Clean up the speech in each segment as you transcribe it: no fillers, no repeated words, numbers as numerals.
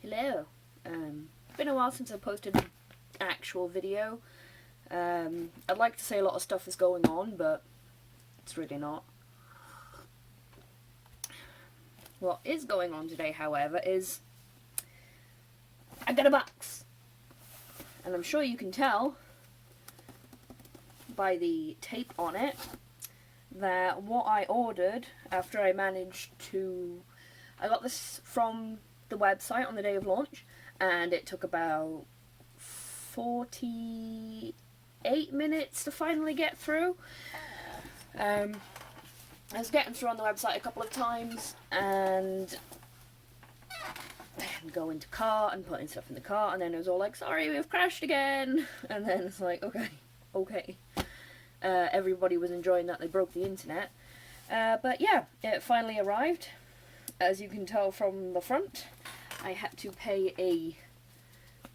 Hello. Been a while since I posted an actual video. I'd like to say a lot of stuff is going on, but it's really not. What is going on today, however, is I got a box. And I'm sure you can tell by the tape on it that what I ordered after I managed to... I got this from the website on the day of launch, and it took about 48 minutes to finally get through. I was getting through on the website a couple of times, and go into cart and putting stuff in the cart, and then it was all like, sorry, we've crashed again. And then it's like, okay. Everybody was enjoying that they broke the internet. But yeah, it finally arrived. As you can tell from the front, I had to pay a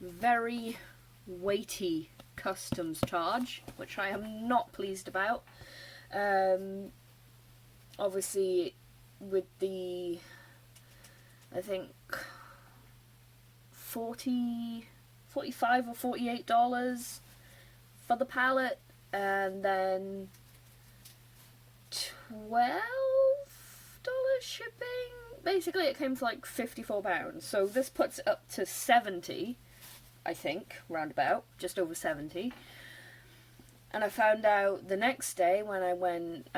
very weighty customs charge, which I am not pleased about. Obviously, with the, I think, $45 or $48 for the pallet, and then $12 shipping. Basically, it came to like £54. So this puts it up to 70, I think, roundabout, just over 70. And I found out the next day when I went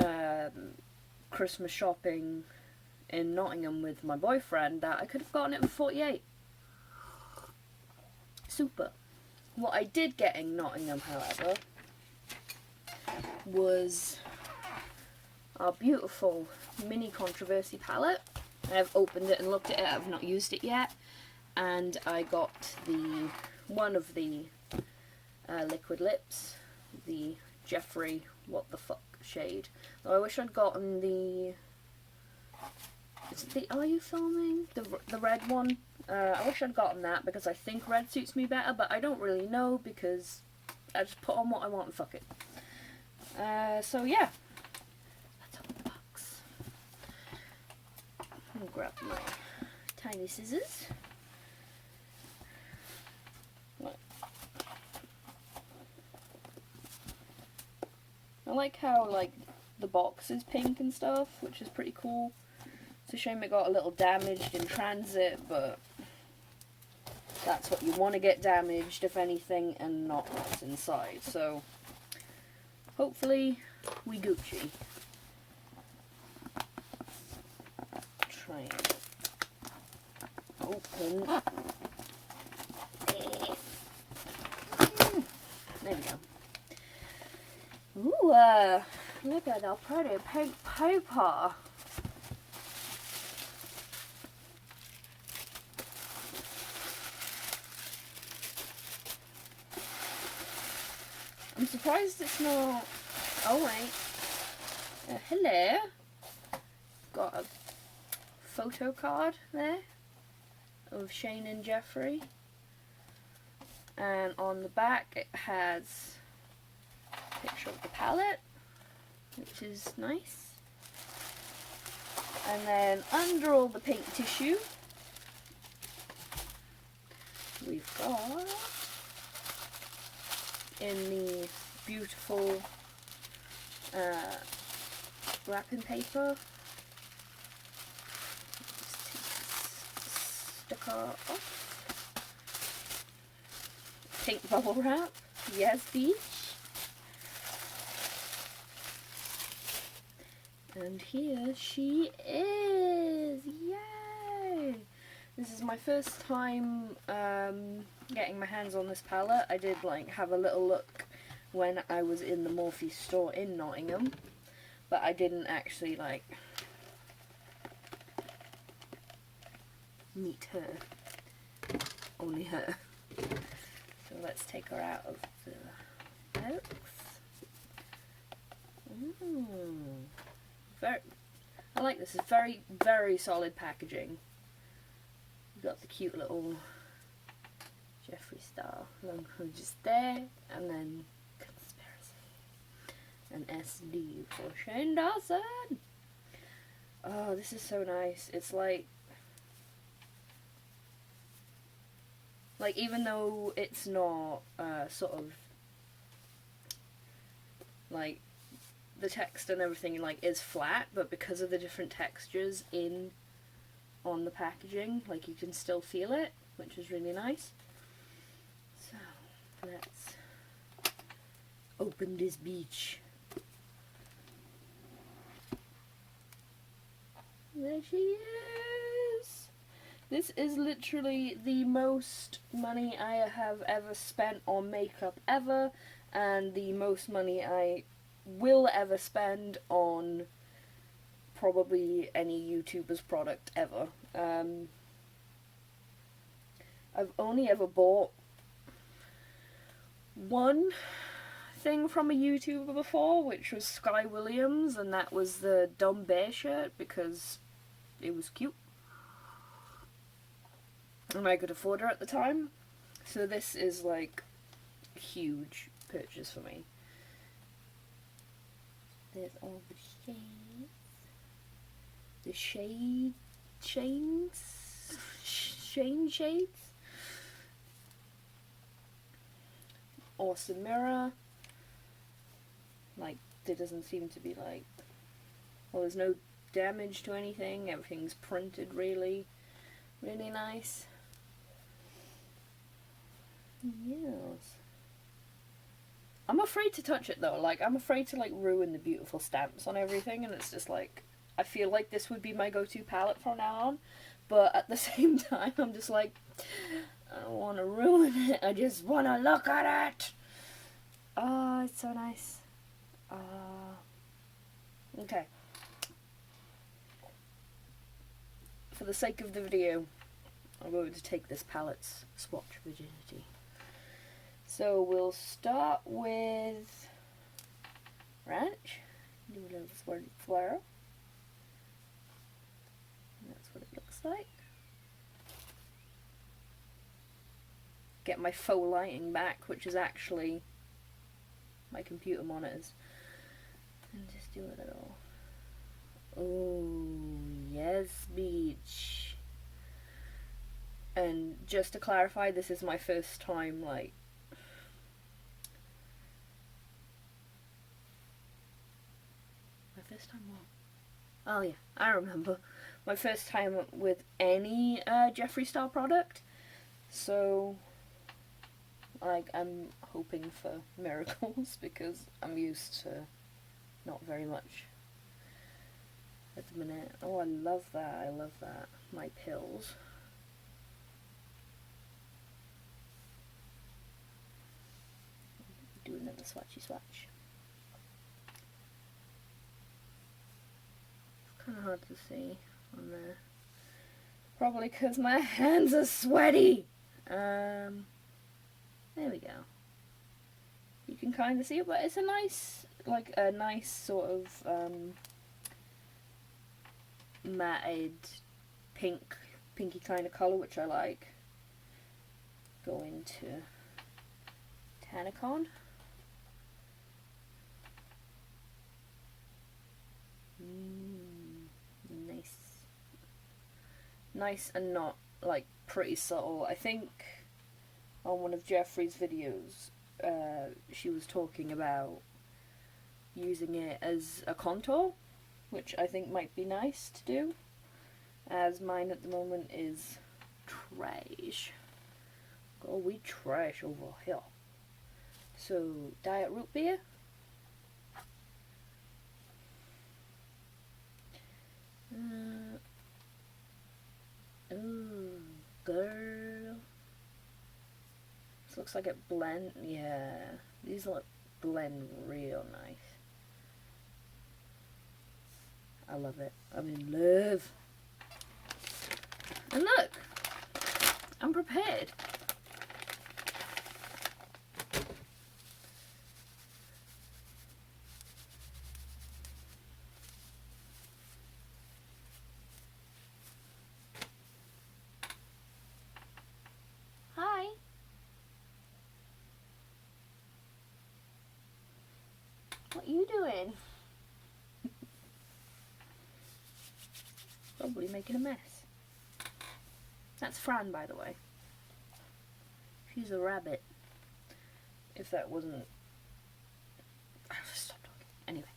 Christmas shopping in Nottingham with my boyfriend that I could have gotten it for 48. Super. What I did get in Nottingham, however, was our beautiful mini controversy palette. I've opened it and looked at it. I've not used it yet, and I got the one of the liquid lips, the Jeffree what the fuck shade. Though I wish I'd gotten the... Is it the... Are you filming? The red one? I wish I'd gotten that because I think red suits me better, but I don't really know because I just put on what I want and fuck it. So yeah. Let's open the box. I'm gonna grab my tiny scissors. I like how like the box is pink and stuff, which is pretty cool. It's a shame it got a little damaged in transit, but that's what you want to get damaged, if anything, and not what's inside. So hopefully we Gucci. Try and open. There we go. Ooh, look at that pretty pink paper. I'm surprised it's not... Oh wait. Hello. Got a photo card there of Shane and Jeffree. And on the back it has a picture of the palette, which is nice. And then under all the pink tissue, we've got, in the beautiful wrapping paper, sticker off, pink bubble wrap, yes beach, and here she is, yay! This is my first time getting my hands on this palette. I did like have a little look when I was in the Morphe store in Nottingham, but I didn't actually like meet her, only her. So let's take her out of the box. I like this. It's very, very solid packaging. You've got the cute little Jeffree Star logo just there, and then conspiracy, and SD for Shane Dawson. Oh, this is so nice. It's like Like, even though it's not sort of like the text and everything like is flat, but because of the different textures in on the packaging, like you can still feel it, which is really nice. So let's open this beach. There she is. This is literally the most money I have ever spent on makeup ever, and the most money I will ever spend on probably any YouTuber's product ever. I've only ever bought one thing from a YouTuber before, which was Sky Williams, and that was the Dumb Bear shirt because it was cute and I could afford her at the time. So this is like a huge purchase for me. There's all the shades. The Shane shades. Awesome mirror. Like, there doesn't seem to be like, well, there's no damage to anything. Everything's printed really nice. Yes. I'm afraid to touch it though. Like, I'm afraid to like ruin the beautiful stamps on everything, and it's just like, I feel like this would be my go-to palette from now on, but at the same time I'm just like, I don't want to ruin it. I just want to look at it. Oh, it's so nice. Okay. For the sake of the video, I'm going to take this palette's swatch virginity. So we'll start with Ranch. Do a little swirly swirl. And that's what it looks like. Get my faux lighting back, which is actually my computer monitors. And just do a little. Oh, yes, beach. And just to clarify, this is my first time, like, first time what? Oh yeah, I remember. My first time with any Jeffree Star product. So, like, I'm hoping for miracles because I'm used to not very much at the minute. Oh, I love that. I love that. My pills. Do another swatchy swatch. Kind of hard to see on there. Probably because my hands are sweaty. There we go. You can kind of see it, but it's a nice, like a nice sort of matted pinky kind of colour, which I like. Go into Tannicon. Nice and not like pretty subtle. I think on one of Jeffree's videos she was talking about using it as a contour, which I think might be nice to do, as mine at the moment is trash. Oh, we trash over here. So, diet root beer. Ooh, girl. This looks like it blend. Yeah, these look blend real nice. I love it. I'm in love. And look, I'm prepared. Hi. What are you doing? Probably making a mess. That's Fran, by the way. She's a rabbit. If that wasn't... Stop talking. Anyway.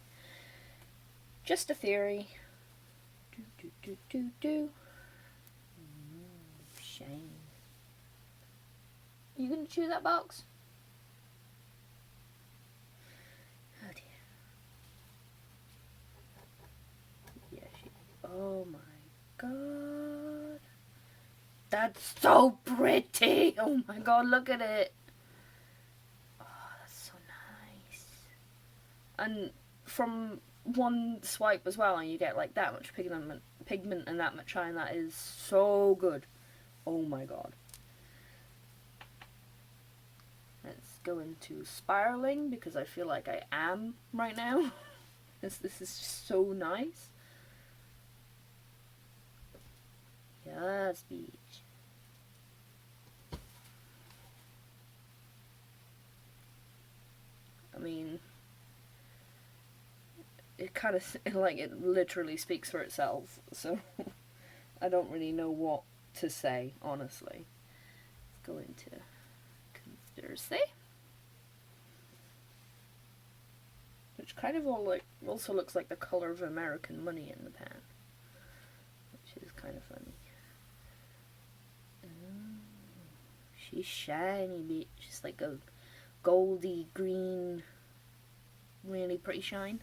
Just a theory. Shame. Are you going to chew that box? Oh dear. Yeah, oh my god. That's so pretty! Oh my god, look at it! Oh, that's so nice. And from one swipe as well, and you get like that much pigment and that much shine. That is so good. Oh my god. Let's go into spiraling, because I feel like I am right now. This is just so nice. Yes, beach. I mean, it kind of, like, it literally speaks for itself, so I don't really know what to say, honestly. Let's go into conspiracy. Which kind of also looks like the color of American money in the pan. Which is kind of funny. She's shiny, bitch. It's like a goldy green, really pretty shine.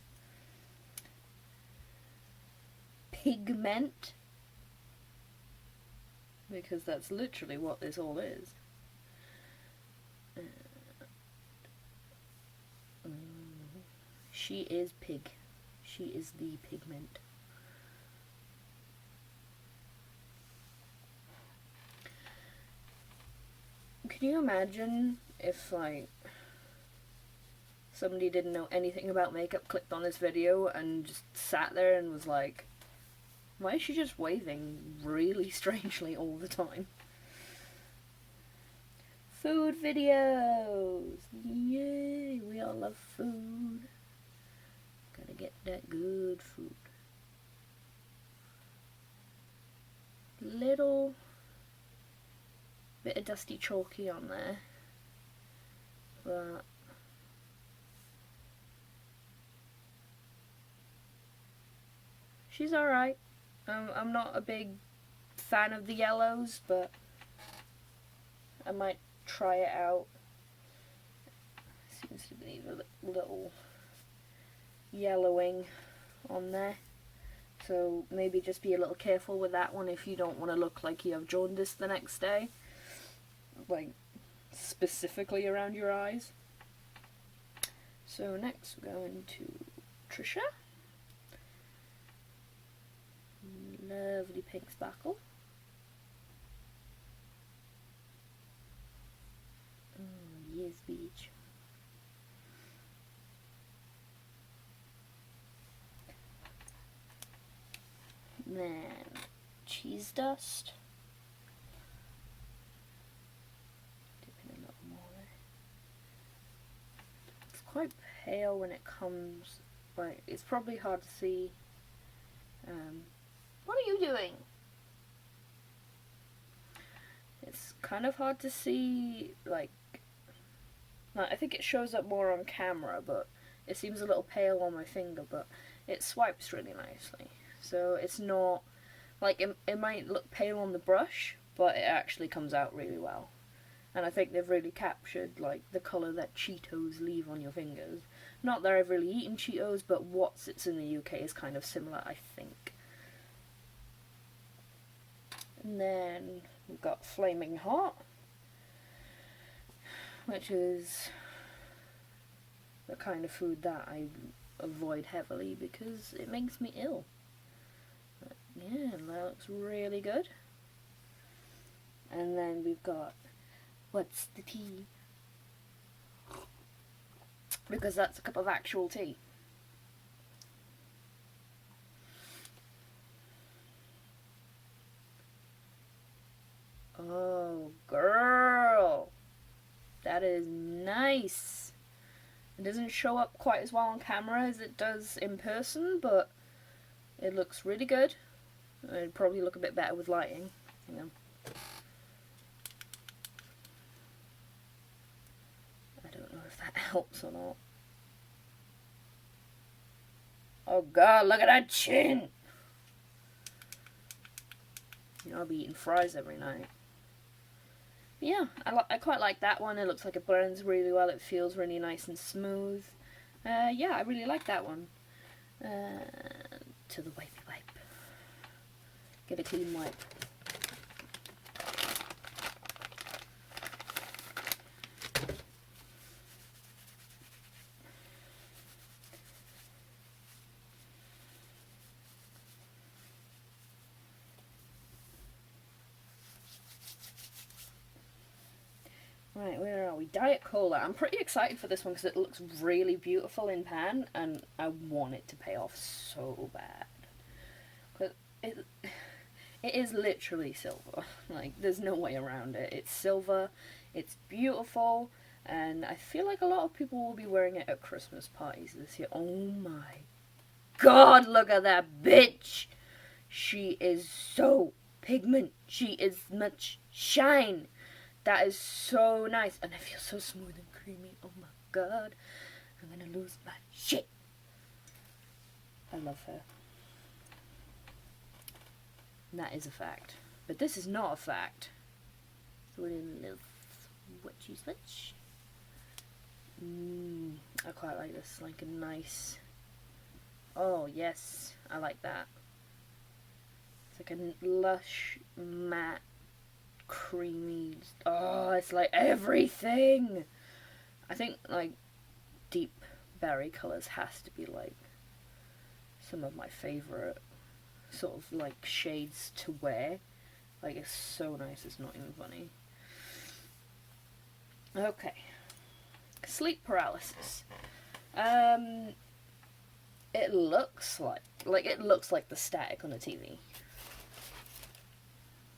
Pigment, because that's literally what this all is. She is pig. She is the pigment. Can you imagine if, like, somebody didn't know anything about makeup, clicked on this video and just sat there and was like, why is she just waving really strangely all the time? Food videos! Yay! We all love food. Gotta get that good food. Little bit of dusty chalky on there, but she's alright. I'm not a big fan of the yellows, but I might try it out. Seems to be a little yellowing on there, so maybe just be a little careful with that one if you don't want to look like you have jaundice the next day, like specifically around your eyes. So next we're going to Trisha. Lovely pink sparkle. Oh yes, beach. Then cheese dust. Dipping a little more there. It's quite pale when it comes, like, it's probably hard to see. What are you doing? It's kind of hard to see, like, I think it shows up more on camera, but it seems a little pale on my finger, but it swipes really nicely. So it's not, like, it might look pale on the brush, but it actually comes out really well. And I think they've really captured, like, the colour that Cheetos leave on your fingers. Not that I've really eaten Cheetos, but what's it's in the UK is kind of similar, I think. And then we've got Flaming Hot, which is the kind of food that I avoid heavily because it makes me ill. But yeah, that looks really good. And then we've got What's the Tea? Because that's a cup of actual tea. Oh, girl. That is nice. It doesn't show up quite as well on camera as it does in person, but it looks really good. It'd probably look a bit better with lighting, you know. helps or not. Oh god, look at that chin! You know, I'll be eating fries every night. But yeah, I quite like that one. It looks like it blends really well. It feels really nice and smooth. Yeah, I really like that one. To the wipey wipe. Get a clean wipe. Right, where are we? Diet Cola. I'm pretty excited for this one because it looks really beautiful in pan, and I want it to pay off so bad. Because it is literally silver. Like, there's no way around it. It's silver, it's beautiful, and I feel like a lot of people will be wearing it at Christmas parties this year. Oh my god, look at that bitch! She is so pigment. She is much shine. That is so nice. And it feels so smooth and creamy. Oh my god. I'm gonna lose my shit. I love her. And that is a fact. But this is not a fact. So we're in a little switchy switch. I quite like this. Like a nice... Oh, yes. I like that. It's like a lush, matte, creamy, oh, it's like everything. I think like deep berry colours has to be like some of my favourite sort of like shades to wear. Like, it's so nice, it's not even funny. Okay, sleep paralysis. It looks like the static on a TV.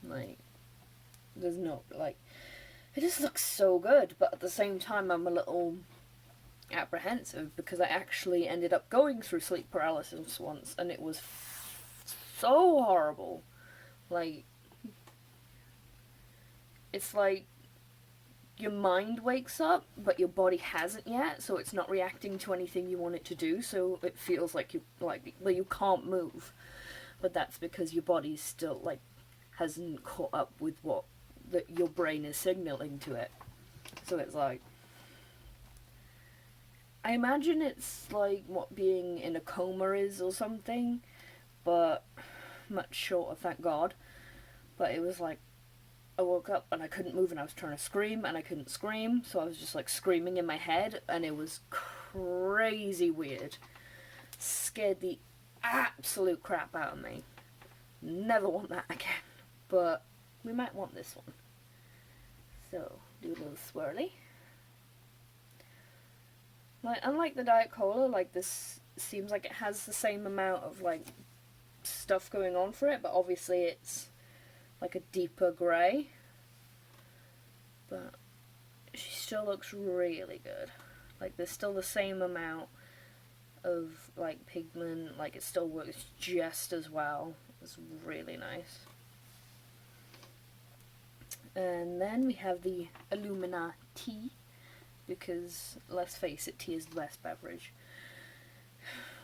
Like, there's no, like, it just looks so good, but at the same time I'm a little apprehensive because I actually ended up going through sleep paralysis once, and it was so horrible. Like, it's like your mind wakes up, but your body hasn't yet, so it's not reacting to anything you want it to do, so it feels like you can't move. But that's because your body's still, like, hasn't caught up with what your brain is signaling to it. So it's like, I imagine it's like what being in a coma is or something, but much shorter, thank God. But it was like, I woke up and I couldn't move and I was trying to scream and I couldn't scream, so I was just like screaming in my head, and it was crazy weird. Scared the absolute crap out of me. Never want that again. But we might want this one. So, do a little swirly. Like, unlike the Diet Cola, like, this seems like it has the same amount of, like, stuff going on for it, but obviously it's, like, a deeper grey. But she still looks really good. Like, there's still the same amount of, like, pigment. Like, it still works just as well. It's really nice. And then we have the Illumina tea, because let's face it, tea is the best beverage,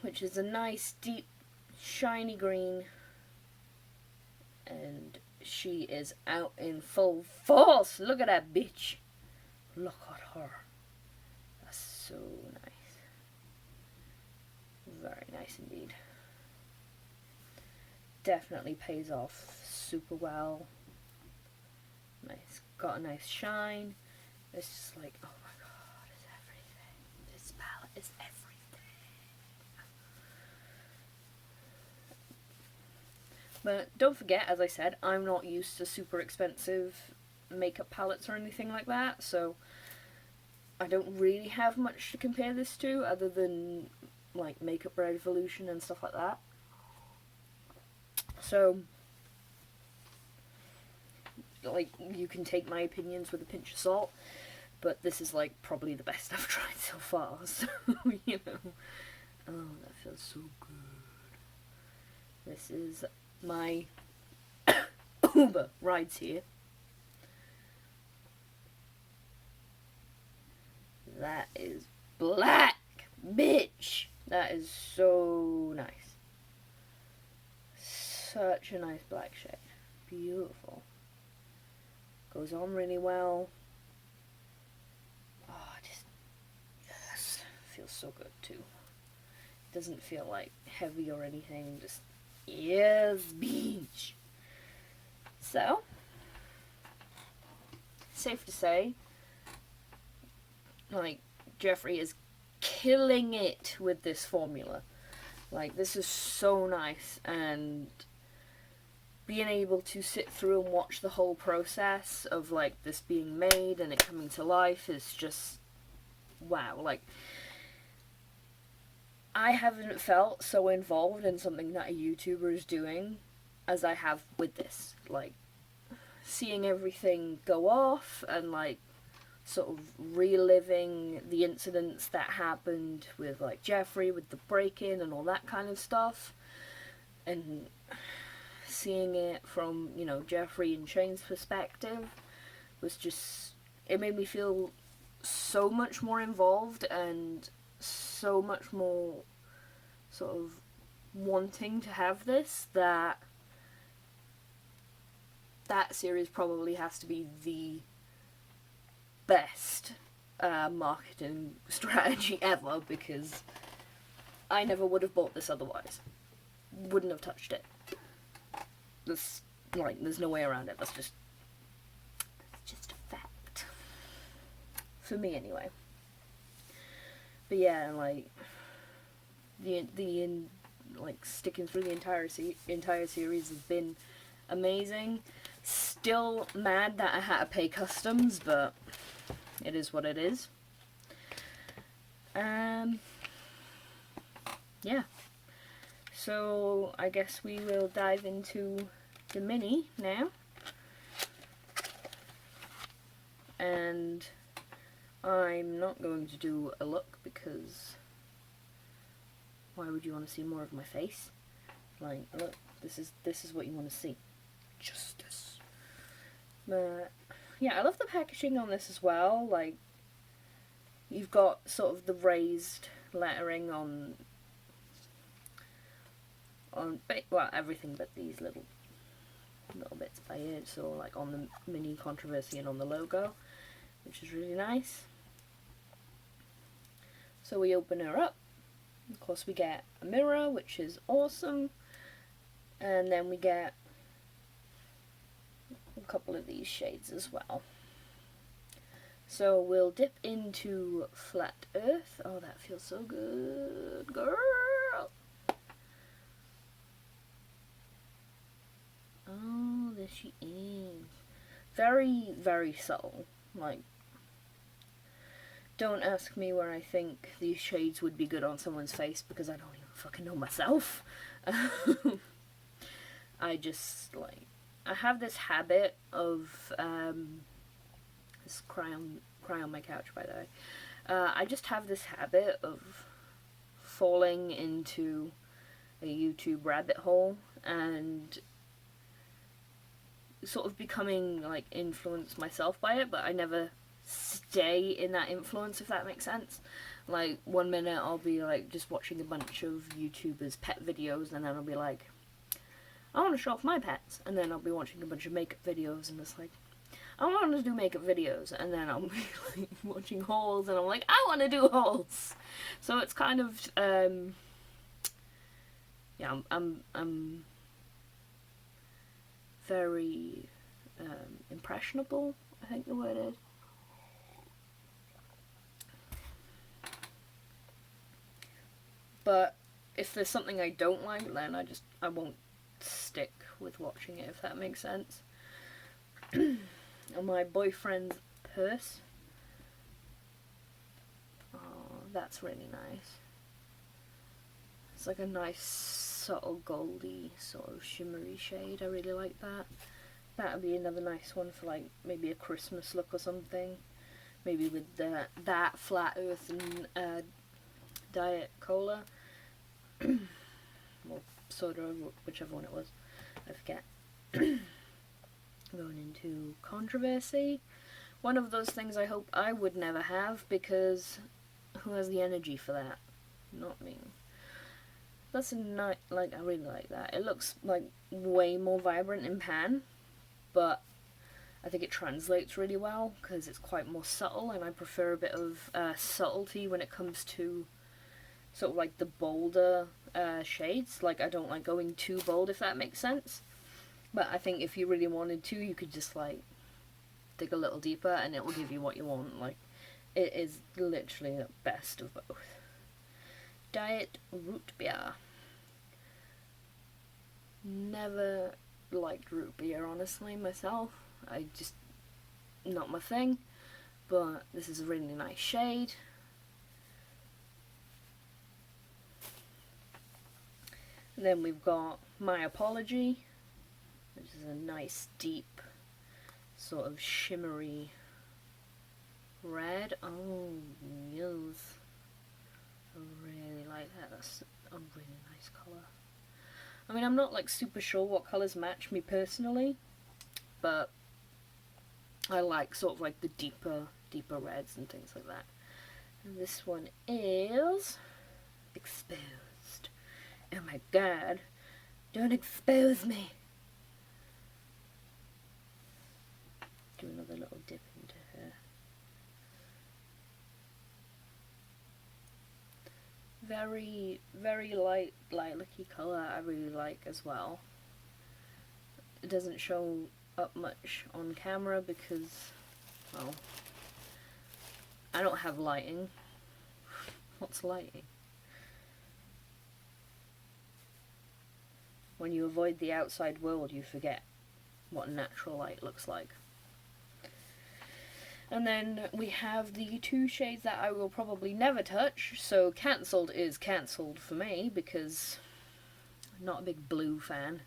which is a nice deep shiny green, and she is out in full force. Look at that bitch. Look at her. That's so nice. Very nice indeed. Definitely pays off super well. Nice, got a nice shine. It's just like, oh my god, it's everything. This palette is everything. But don't forget, as I said, I'm not used to super expensive makeup palettes or anything like that, so I don't really have much to compare this to other than like Makeup Revolution and stuff like that. So, like, you can take my opinions with a pinch of salt, but this is like probably the best I've tried so far, so you know. Oh, that feels so good. This is my Uber rides here. That is black, bitch. That is so nice. Such a nice black shade. Beautiful. Goes on really well. Oh, just, yes. Feels so good too. Doesn't feel like heavy or anything. Just, yes, bitch. So, safe to say, like, Jeffree is killing it with this formula. Like, this is so nice, and being able to sit through and watch the whole process of, like, this being made and it coming to life is just, wow. Like, I haven't felt so involved in something that a YouTuber is doing as I have with this. Like, seeing everything go off and, like, sort of reliving the incidents that happened with, like, Jeffree, with the break-in and all that kind of stuff, and seeing it from, you know, Jeffree and Shane's perspective was just, it made me feel so much more involved and so much more sort of wanting to have this, that series probably has to be the best marketing strategy ever, because I never would have bought this otherwise. Wouldn't have touched it. There's no way around it. That's just a fact. For me, anyway. But yeah, like, like, sticking through the entire series has been amazing. Still mad that I had to pay customs, but it is what it is. Yeah. So I guess we will dive into the mini now. And I'm not going to do a look, because why would you want to see more of my face? Like, look, this is what you want to see. Justice. But yeah, I love the packaging on this as well. Like, you've got sort of the raised lettering on well, everything but these little bits by it. So, like, on the mini controversy and on the logo, which is really nice. So we open her up. Of course, we get a mirror, which is awesome. And then we get a couple of these shades as well. So we'll dip into Flat Earth. Oh, that feels so good, girl. Oh, there she is. Very, very subtle. Like, don't ask me where I think these shades would be good on someone's face, because I don't even fucking know myself. I just, like, I have this habit of, this cry on my couch, by the way. I just have this habit of falling into a YouTube rabbit hole and sort of becoming, like, influenced myself by it, but I never stay in that influence, if that makes sense. Like, one minute I'll be, like, just watching a bunch of YouTubers' pet videos, and then I'll be like, I want to show off my pets, and then I'll be watching a bunch of makeup videos, and it's like, I want to do makeup videos, and then I'll be, like, watching hauls, and I'm like, I want to do hauls. So it's kind of, yeah, I'm very impressionable, I think the word is. But if there's something I don't like, then I won't stick with watching it, if that makes sense. On my boyfriend's purse. Oh, that's really nice. It's like a nice, subtle, goldy, sort of shimmery shade. I really like that. That would be another nice one for, like, maybe a Christmas look or something. Maybe with that Flat Earth and Diet Cola. Or soda, whichever one it was. I forget. Going into controversy. One of those things I hope I would never have, because who has the energy for that? Not me. That's a nice, like, I really like that. It looks like way more vibrant in pan, but I think it translates really well because it's quite more subtle, and I prefer a bit of subtlety when it comes to sort of like the bolder shades. Like, I don't like going too bold, if that makes sense. But I think if you really wanted to, you could just like dig a little deeper and it will give you what you want. Like, it is literally the best of both. Diet root beer. Never liked root beer, honestly, myself. I just, not my thing. But this is a really nice shade. And then we've got My Apology, which is a nice deep sort of shimmery red. Oh yes, I really like that. That's a really nice colour. I mean, I'm not like super sure what colours match me personally, but I like sort of like the deeper reds and things like that. And this one is Exposed. Oh my god, don't expose me. Do another little dip into her. Very, very light, lilac-y colour I really like as well. It doesn't show up much on camera because, well, I don't have lighting. What's lighting? When you avoid the outside world, you forget what natural light looks like. And then we have the two shades that I will probably never touch. So cancelled is cancelled for me because I'm not a big blue fan.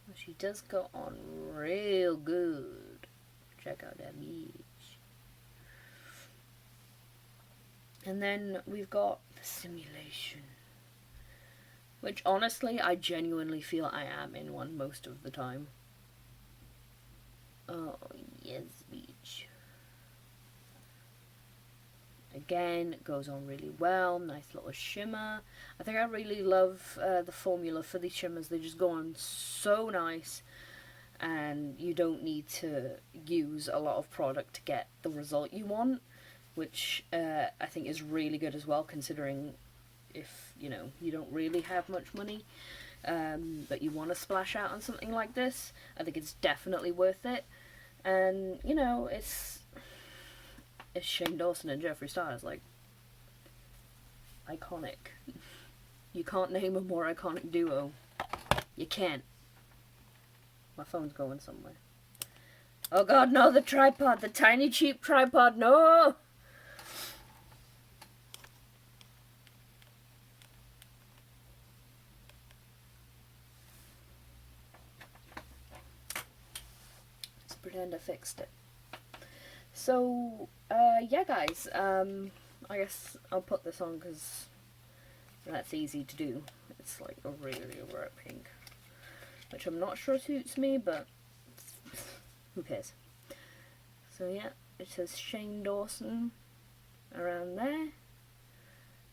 But she does go on real good. Check out that beach. And then we've got the Simulation, which honestly I genuinely feel I am in one most of the time. Oh yes, beach. Again, it goes on really well. Nice little shimmer. I think I really love the formula for these shimmers. They just go on so nice, and you don't need to use a lot of product to get the result you want, which I think is really good as well, considering if, you know, you don't really have much money, but you want to splash out on something like this. I think it's definitely worth it. And, you know, it's Shane Dawson and Jeffree Star. Is like iconic. You can't name a more iconic duo. You can't. My phone's going somewhere. Oh god, no, the tripod, the tiny cheap tripod, no! Let's pretend I fixed it. So, yeah guys, I guess I'll put this on because that's easy to do. It's like a really bright pink, which I'm not sure suits me, but who cares. So yeah, it says Shane Dawson around there,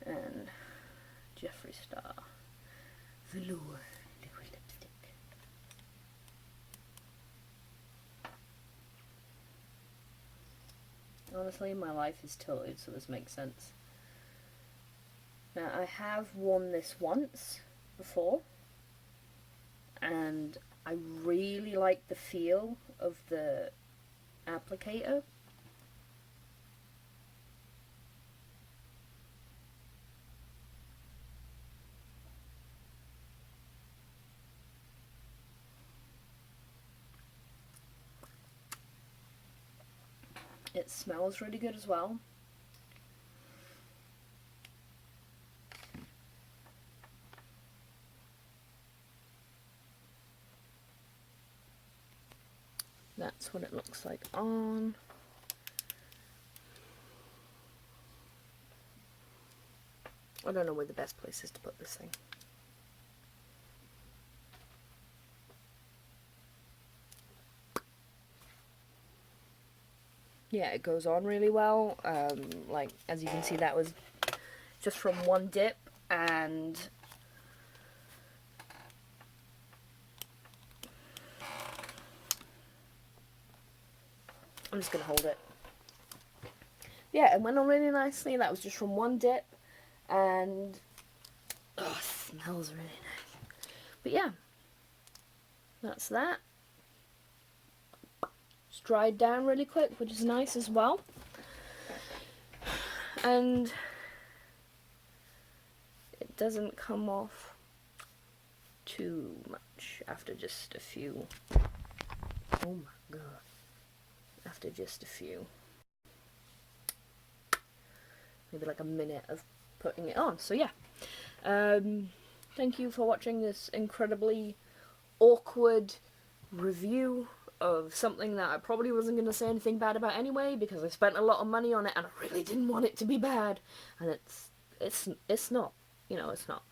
and Jeffree Star Velour liquid lipstick. Honestly, my life is tilted, so this makes sense. Now, I have worn this once before, and I really like the feel of the applicator. It smells really good as well. That's what it looks like on. I don't know where the best place is to put this thing. yeah, it goes on really well. Like, as you can see, that was just from one dip, and I'm just going to hold it. Yeah, it went on really nicely. That was just from one dip, and oh, it smells really nice. But yeah, that's that. It's dried down really quick, which is nice as well. And it doesn't come off too much after just a few. Oh my god. After just a few. Maybe like a minute of putting it on. So yeah. Thank you for watching this incredibly awkward review of something that I probably wasn't going to say anything bad about anyway, because I spent a lot of money on it and I really didn't want it to be bad, and it's not, you know, it's not.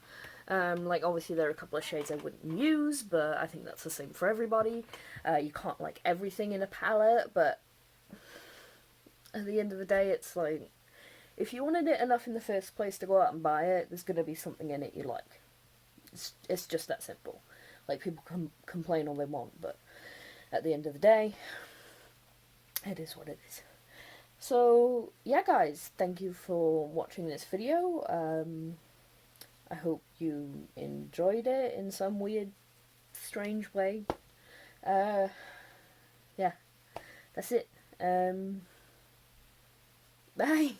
Like, obviously there are a couple of shades I wouldn't use, but I think that's the same for everybody. You can't like everything in a palette, but at the end of the day, it's like, if you wanted it enough in the first place to go out and buy it, there's going to be something in it you like. It's just that simple. Like, people complain all they want, but at the end of the day, it is what it is. So, yeah guys, thank you for watching this video. I hope you enjoyed it in some weird, strange way. Yeah, that's it. Bye!